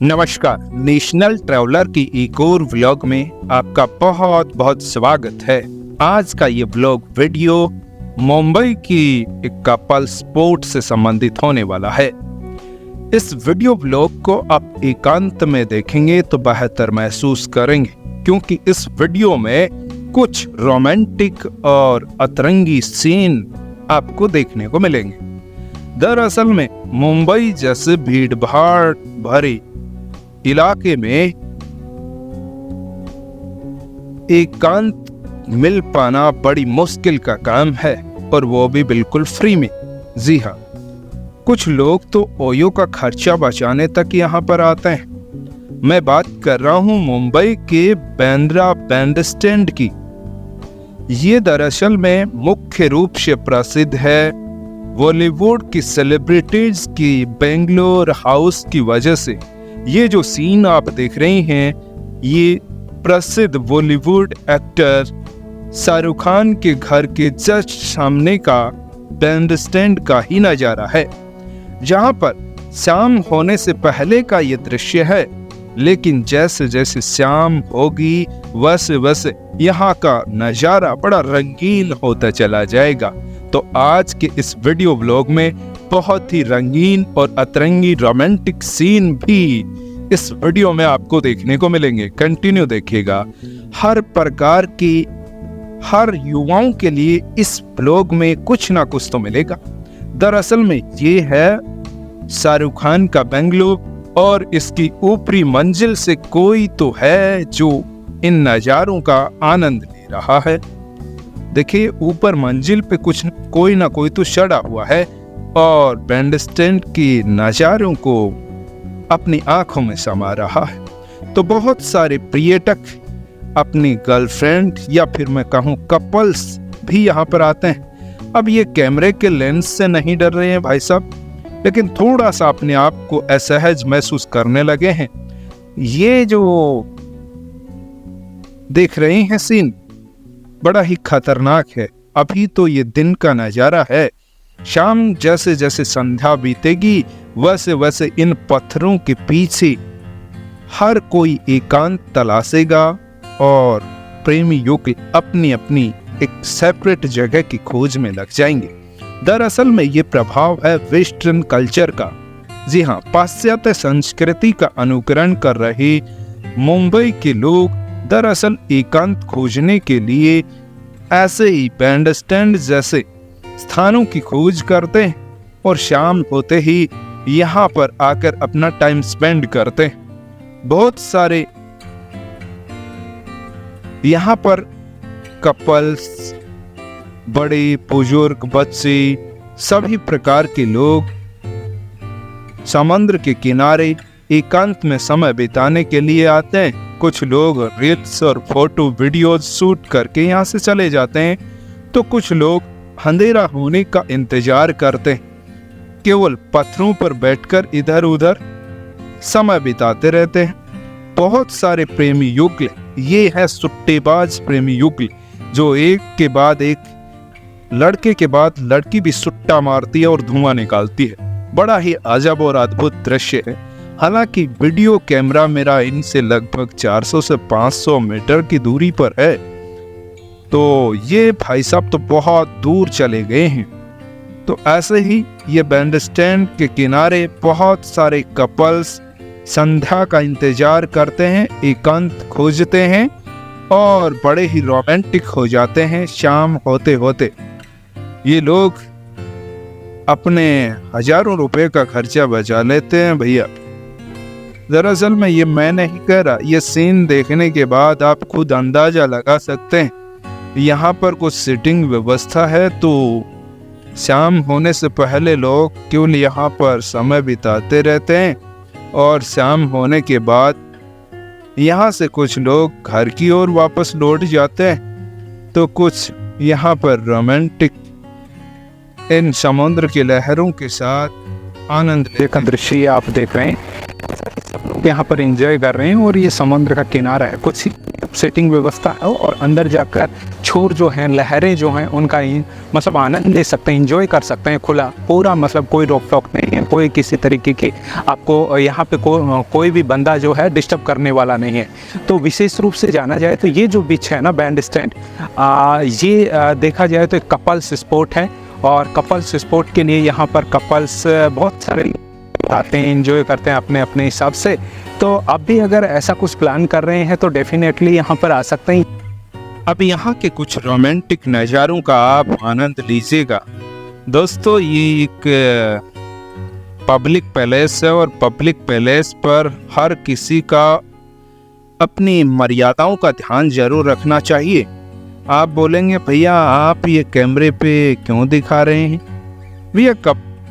नमस्कार, national traveller की एक और व्लॉग में आपका बहुत बहुत स्वागत है। आज का ये व्लॉग वीडियो मुंबई की एक कपल स्पोर्ट से संबंधित होने वाला है। इस वीडियो व्लॉग को आप एकांत में देखेंगे तो बेहतर महसूस करेंगे, क्योंकि इस वीडियो में कुछ रोमांटिक और अतरंगी सीन आपको देखने को मिलेंगे। दरअसल में मुंबई जैसे भीड़ भाड़ भरे इलाके में एकांत मिल पाना बड़ी मुश्किल का काम है, और वो भी बिल्कुल फ्री में। जी हाँ, कुछ लोग तो ओयो का खर्चा बचाने तक यहाँ पर आते हैं। मैं बात कर रहा हूँ मुंबई के बांद्रा बैंडस्टैंड की। ये दरअसल में मुख्य रूप से प्रसिद्ध है बॉलीवुड की सेलिब्रिटीज की बेंगलोर हाउस की वजह से। ये जो सीन आप देख रहे हैं, ये प्रसिद्ध बॉलीवुड एक्टर शाहरुख खान के घर के जस्ट सामने का बैंडस्टैंड का ही नजारा है, जहां पर शाम होने से पहले का ये दृश्य है। लेकिन जैसे जैसे शाम होगी वैसे वैसे यहाँ का नजारा बड़ा रंगीन होता चला जाएगा। तो आज के इस वीडियो व्लॉग में बहुत ही रंगीन और अतरंगी रोमांटिक सीन भी इस वीडियो में आपको देखने को मिलेंगे। कंटिन्यू देखिएगा। हर प्रकार की हर युवाओं के लिए इस व्लॉग में कुछ ना कुछ तो मिलेगा। दरअसल में ये है शाहरुख खान का बेंगलोर, और इसकी ऊपरी मंजिल से कोई तो है जो इन नज़ारों का आनंद ले रहा है। देखिए, ऊपर मंजिल पे कोई ना कोई तो चढ़ा हुआ है और बैंडस्टैंड की नज़ारों को अपनी आंखों में समा रहा है। तो बहुत सारे पर्यटक अपनी गर्लफ्रेंड या फिर मैं कहूँ कपल्स भी यहाँ पर आते हैं। अब ये कैमरे के लेंस से नहीं डर रहे हैं भाई साहब, लेकिन थोड़ा सा अपने आप को असहज महसूस करने लगे हैं। ये जो देख रहे हैं सीन बड़ा ही खतरनाक है। अभी तो ये दिन का नजारा है। शाम जैसे जैसे संध्या बीतेगी वैसे वैसे इन पत्थरों के पीछे हर कोई एकांत तलाशेगा, और प्रेमी युगल अपनी अपनी एक सेपरेट जगह की खोज में लग जाएंगे। दरअसल में ये प्रभाव है वेस्टर्न कल्चर का। जी हाँ, पाश्चात्य संस्कृति का अनुकरण कर रहे मुंबई के लोग दरअसल एकांत खोजने के लिए ऐसे ही बैंडस्टैंड जैसे स्थानों की खोज करते हैं, और शाम होते ही यहाँ पर आकर अपना टाइम स्पेंड करते हैं। बहुत सारे यहाँ पर कपल्स, बड़े बुजुर्ग, बच्चे, सभी प्रकार के लोग समुद्र के किनारे एकांत में समय बिताने के लिए आते हैं। कुछ लोग रील्स और फोटो वीडियोज शूट करके यहाँ से चले जाते हैं, तो कुछ लोग अंधेरा होने का इंतजार करते हैं, केवल पत्थरों पर बैठकर इधर उधर समय बिताते रहते हैं। बहुत सारे प्रेमी युगल, ये है सुट्टेबाज प्रेमी युगल, जो एक के बाद एक, लड़के के बाद लड़की भी सुट्टा मारती है और धुआं निकालती है। बड़ा ही अजब और अद्भुत दृश्य है। हालांकि वीडियो कैमरा मेरा इनसे लगभग 400 से 500 मीटर की दूरी पर है, तो ये भाई साहब तो बहुत दूर चले गए हैं। तो ऐसे ही ये बैंडस्टैंड के किनारे बहुत सारे कपल्स संध्या का इंतजार करते हैं, एकांत खोजते हैं और बड़े ही रोमांटिक हो जाते हैं शाम होते होते। ये लोग अपने हजारों रुपए का खर्चा बचा लेते हैं भैया। दरअसल में ये मैं नहीं कह रहा, ये सीन देखने के बाद आप खुद अंदाजा लगा सकते हैं। यहाँ पर कुछ सीटिंग व्यवस्था है, तो शाम होने से पहले लोग केवल यहाँ पर समय बिताते रहते हैं, और शाम होने के बाद यहाँ से कुछ लोग घर की ओर वापस लौट जाते हैं। तो कुछ यहाँ पर रोमांटिक इन समुद्र की लहरों के साथ आनंद लेकर दृश्य आप देख रहे हैं। यहाँ पर एंजॉय कर रहे हैं, और ये समुद्र का किनारा है। कुछ सेटिंग व्यवस्था है, और अंदर जाकर छोर जो हैं, लहरें जो हैं, उनका मतलब आनंद ले सकते हैं, इंजॉय कर सकते हैं खुला पूरा, मतलब कोई रोक टोक नहीं है, कोई किसी तरीके की आपको यहाँ पे कोई भी बंदा जो है डिस्टर्ब करने वाला नहीं है। तो विशेष रूप से जाना जाए तो ये जो बीच है ना बैंड स्टैंड, ये देखा जाए तो एक कपल्स स्पॉट है, और कपल्स स्पॉट के लिए यहाँ पर कपल्स बहुत सारे आते हैं, एंजॉय करते हैं अपने अपने हिसाब से। तो अब भी अगर ऐसा कुछ प्लान कर रहे हैं तो डेफिनेटली यहाँ पर आ सकते हैं। अब यहाँ के कुछ रोमांटिक नज़ारों का आप आनंद लीजिएगा। दोस्तों, ये एक पब्लिक पैलेस है और पब्लिक पैलेस पर हर किसी का अपनी मर्यादाओं का ध्यान जरूर रखना चाहिए। आप बोलेंगे भैया आप ये कैमरे पे क्यों दिखा रहे हैं? भैया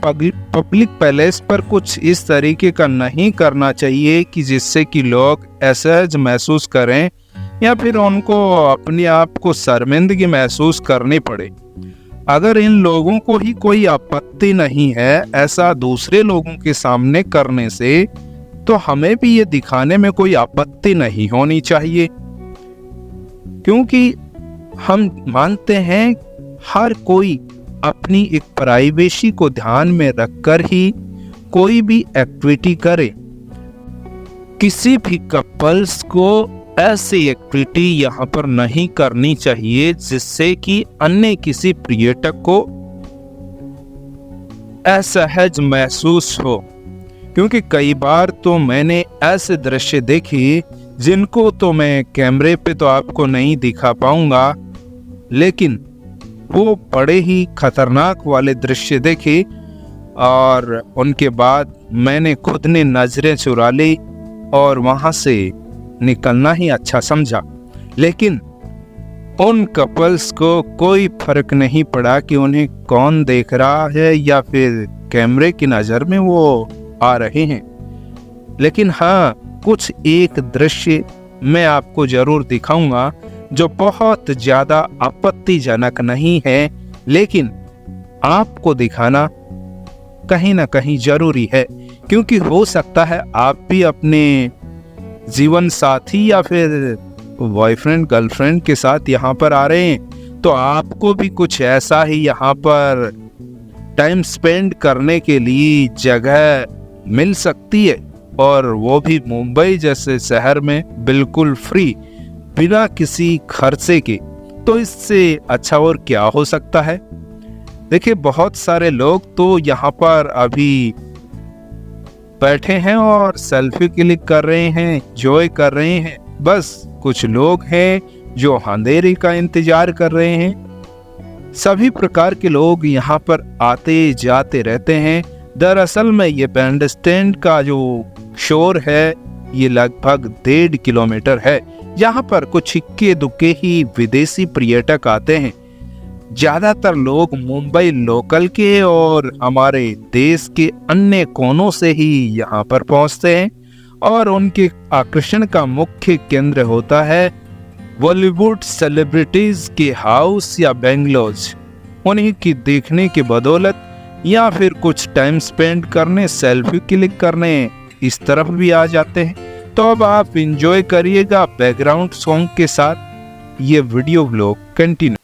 पब्लिक पैलेस पर कुछ इस तरीके का नहीं करना चाहिए कि जिससे कि लोग असहज महसूस करें या फिर उनको अपने आप को शर्मिंदगी महसूस करनी पड़े। अगर इन लोगों को ही कोई आपत्ति नहीं है ऐसा दूसरे लोगों के सामने करने से, तो हमें भी ये दिखाने में कोई आपत्ति नहीं होनी चाहिए, क्योंकि हम मानते हैं हर कोई अपनी एक प्राइवेसी को ध्यान में रखकर ही कोई भी एक्टिविटी करे। किसी भी कपल्स को ऐसी एक्टिविटी यहाँ पर नहीं करनी चाहिए जिससे कि अन्य किसी पर्यटक को असहज महसूस हो, क्योंकि कई बार तो मैंने ऐसे दृश्य देखे जिनको तो मैं कैमरे पे तो आपको नहीं दिखा पाऊंगा, लेकिन वो बड़े ही खतरनाक वाले दृश्य देखे और उनके बाद मैंने खुद ने नजरें चुरा ली और वहां से निकलना ही अच्छा समझा। लेकिन उन कपल्स को कोई फर्क नहीं पड़ा कि उन्हें कौन देख रहा है या फिर कैमरे की नज़र में वो आ रहे हैं। लेकिन हाँ, कुछ एक दृश्य मैं आपको जरूर दिखाऊंगा जो बहुत ज़्यादा आपत्तिजनक नहीं है, लेकिन आपको दिखाना कहीं ना कहीं जरूरी है, क्योंकि हो सकता है आप भी अपने जीवन साथी या फिर बॉयफ्रेंड गर्लफ्रेंड के साथ यहाँ पर आ रहे हैं, तो आपको भी कुछ ऐसा ही यहाँ पर टाइम स्पेंड करने के लिए जगह मिल सकती है, और वो भी मुंबई जैसे शहर में बिल्कुल फ्री, बिना किसी खर्चे के। तो इससे अच्छा और क्या हो सकता है? देखिए, बहुत सारे लोग तो यहाँ पर अभी बैठे हैं और सेल्फी क्लिक कर रहे हैं, एंजॉय कर रहे हैं। बस कुछ लोग हैं जो अंधेरे का इंतजार कर रहे हैं। सभी प्रकार के लोग यहाँ पर आते जाते रहते हैं। दरअसल में ये बैंड स्टैंड का जो शोर है ये लगभग 1.5 किलोमीटर है। यहाँ पर कुछ इक्के दुक्के ही विदेशी पर्यटक आते हैं। ज्यादातर लोग मुंबई लोकल के और हमारे देश के अन्य कोनों से ही यहाँ पर पहुँचते हैं, और उनके आकर्षण का मुख्य केंद्र होता है बॉलीवुड सेलिब्रिटीज के हाउस या बेंगलोज। उन्हीं की देखने की बदौलत या फिर कुछ टाइम स्पेंड करने, सेल्फी क्लिक करने इस तरफ भी आ जाते हैं। तो अब आप एंजॉय करिएगा बैकग्राउंड सॉन्ग के साथ ये वीडियो व्लॉग कंटिन्यू।